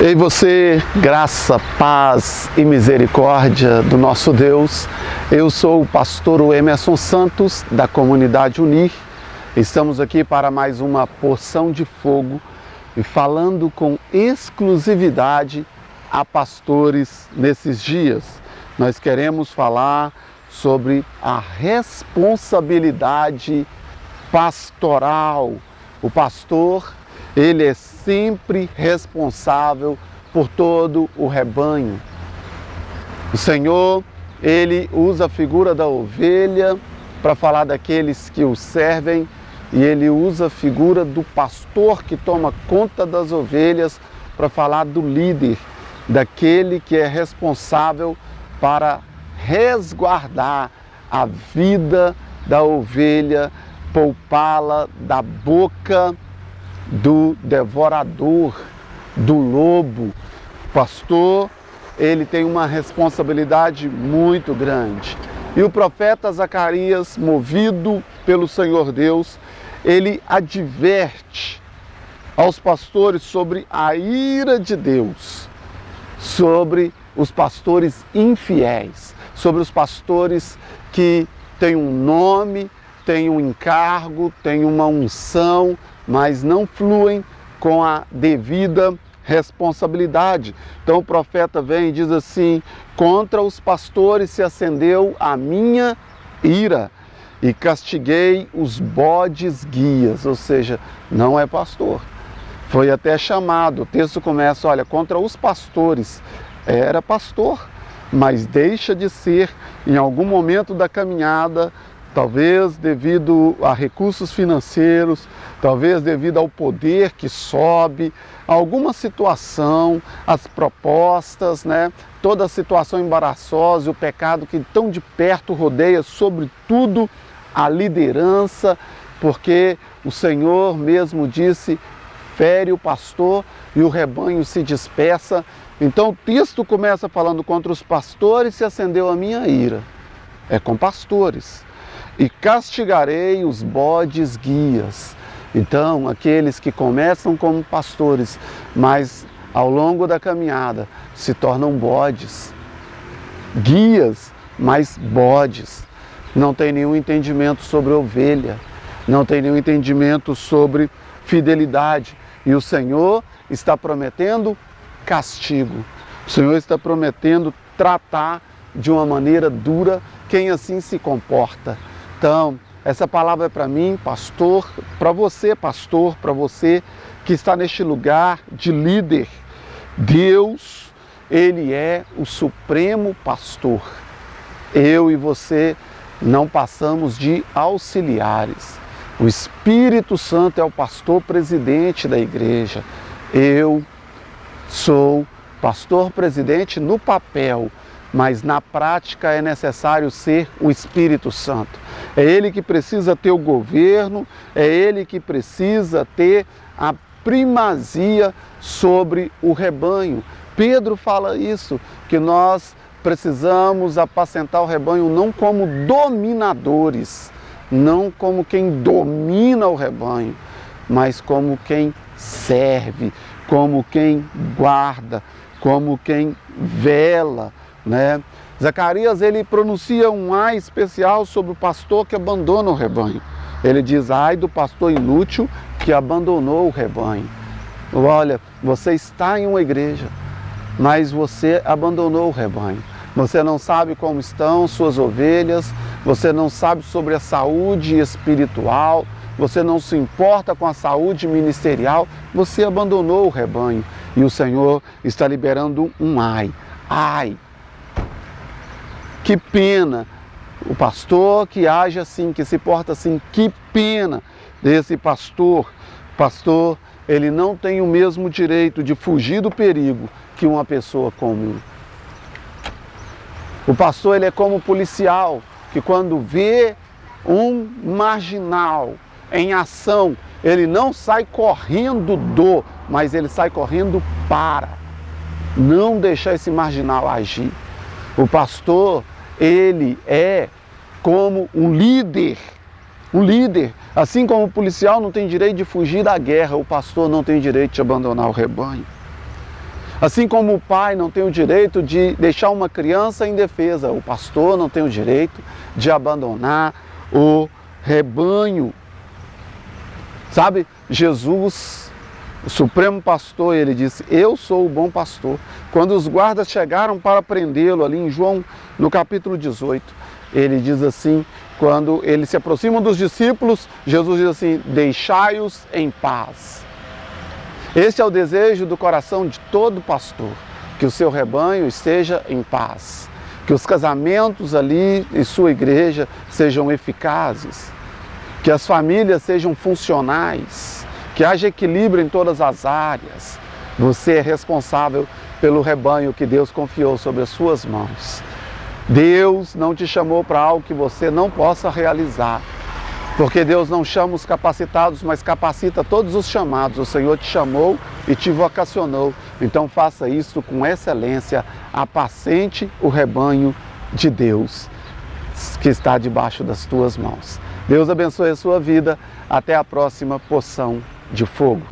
Ei você, graça, paz e misericórdia do nosso Deus. Eu sou o pastor Emerson Santos, da Comunidade Unir. Estamos aqui para mais uma porção de fogo e falando com exclusividade a pastores nesses dias. Nós queremos falar sobre a responsabilidade pastoral. O pastor, ele é sempre responsável por todo o rebanho. O Senhor, ele usa a figura da ovelha para falar daqueles que o servem, e ele usa a figura do pastor que toma conta das ovelhas para falar do líder, daquele que é responsável para resguardar a vida da ovelha, poupá-la da boca do devorador, do lobo. O pastor, ele tem uma responsabilidade muito grande. E o profeta Zacarias, movido pelo Senhor Deus, ele adverte aos pastores sobre a ira de Deus, sobre os pastores infiéis, sobre os pastores que têm um nome, têm um encargo, têm uma unção, mas não fluem com a devida responsabilidade. Então o profeta vem e diz assim: contra os pastores se acendeu a minha ira e castiguei os bodes guias, ou seja, não é pastor. Foi até chamado, o texto começa, olha, contra os pastores, era pastor, mas deixa de ser em algum momento da caminhada, talvez devido a recursos financeiros, talvez devido ao poder que sobe, alguma situação, as propostas, toda a situação embaraçosa, o pecado que tão de perto rodeia, sobretudo a liderança, porque o Senhor mesmo disse, fere o pastor e o rebanho se dispersa. Então o texto começa falando, contra os pastores se acendeu a minha ira. É com pastores. E castigarei os bodes guias. Então, aqueles que começam como pastores, mas ao longo da caminhada se tornam bodes. Guias, mas bodes. Não tem nenhum entendimento sobre ovelha, não tem nenhum entendimento sobre fidelidade. E o Senhor está prometendo castigo. O Senhor está prometendo tratar de uma maneira dura quem assim se comporta. Então, essa palavra é para mim, pastor, para você que está neste lugar de líder. Deus, ele é o supremo pastor. Eu e você não passamos de auxiliares. O Espírito Santo é o pastor presidente da igreja. Eu sou pastor presidente no papel, mas na prática é necessário ser o Espírito Santo. É Ele que precisa ter o governo, é Ele que precisa ter a primazia sobre o rebanho. Pedro fala isso, que nós precisamos apacentar o rebanho não como dominadores, não como quem domina o rebanho, mas como quem serve, como quem guarda, como quem vela. Zacarias, ele pronuncia um ai especial sobre o pastor que abandona o rebanho. Ele diz, ai do pastor inútil que abandonou o rebanho. Olha, você está em uma igreja, mas você abandonou o rebanho. Você não sabe como estão suas ovelhas, você não sabe sobre a saúde espiritual, você não se importa com a saúde ministerial, você abandonou o rebanho. E o Senhor está liberando um ai. Ai! Que pena o pastor que age assim, que se porta assim, que pena desse pastor. Pastor, ele não tem o mesmo direito de fugir do perigo que uma pessoa comum. O pastor, ele é como o policial, que quando vê um marginal em ação, ele não sai correndo mas ele sai correndo para não deixar esse marginal agir. O pastor, ele é como um líder. Assim como o policial não tem direito de fugir da guerra, o pastor não tem direito de abandonar o rebanho. Assim como o pai não tem o direito de deixar uma criança indefesa, o pastor não tem o direito de abandonar o rebanho. Sabe, Jesus, o supremo pastor, ele disse: eu sou o bom pastor. Quando os guardas chegaram para prendê-lo ali em João, no capítulo 18, ele diz assim, quando ele se aproxima dos discípulos, Jesus diz assim: deixai-os em paz. Este é o desejo do coração de todo pastor, que o seu rebanho esteja em paz, que os casamentos ali em sua igreja sejam eficazes, que as famílias sejam funcionais, que haja equilíbrio em todas as áreas. Você é responsável pelo rebanho que Deus confiou sobre as suas mãos. Deus não te chamou para algo que você não possa realizar, porque Deus não chama os capacitados, mas capacita todos os chamados. O Senhor te chamou e te vocacionou, então faça isso com excelência, apacente o rebanho de Deus que está debaixo das tuas mãos. Deus abençoe a sua vida, até a próxima porção de fogo.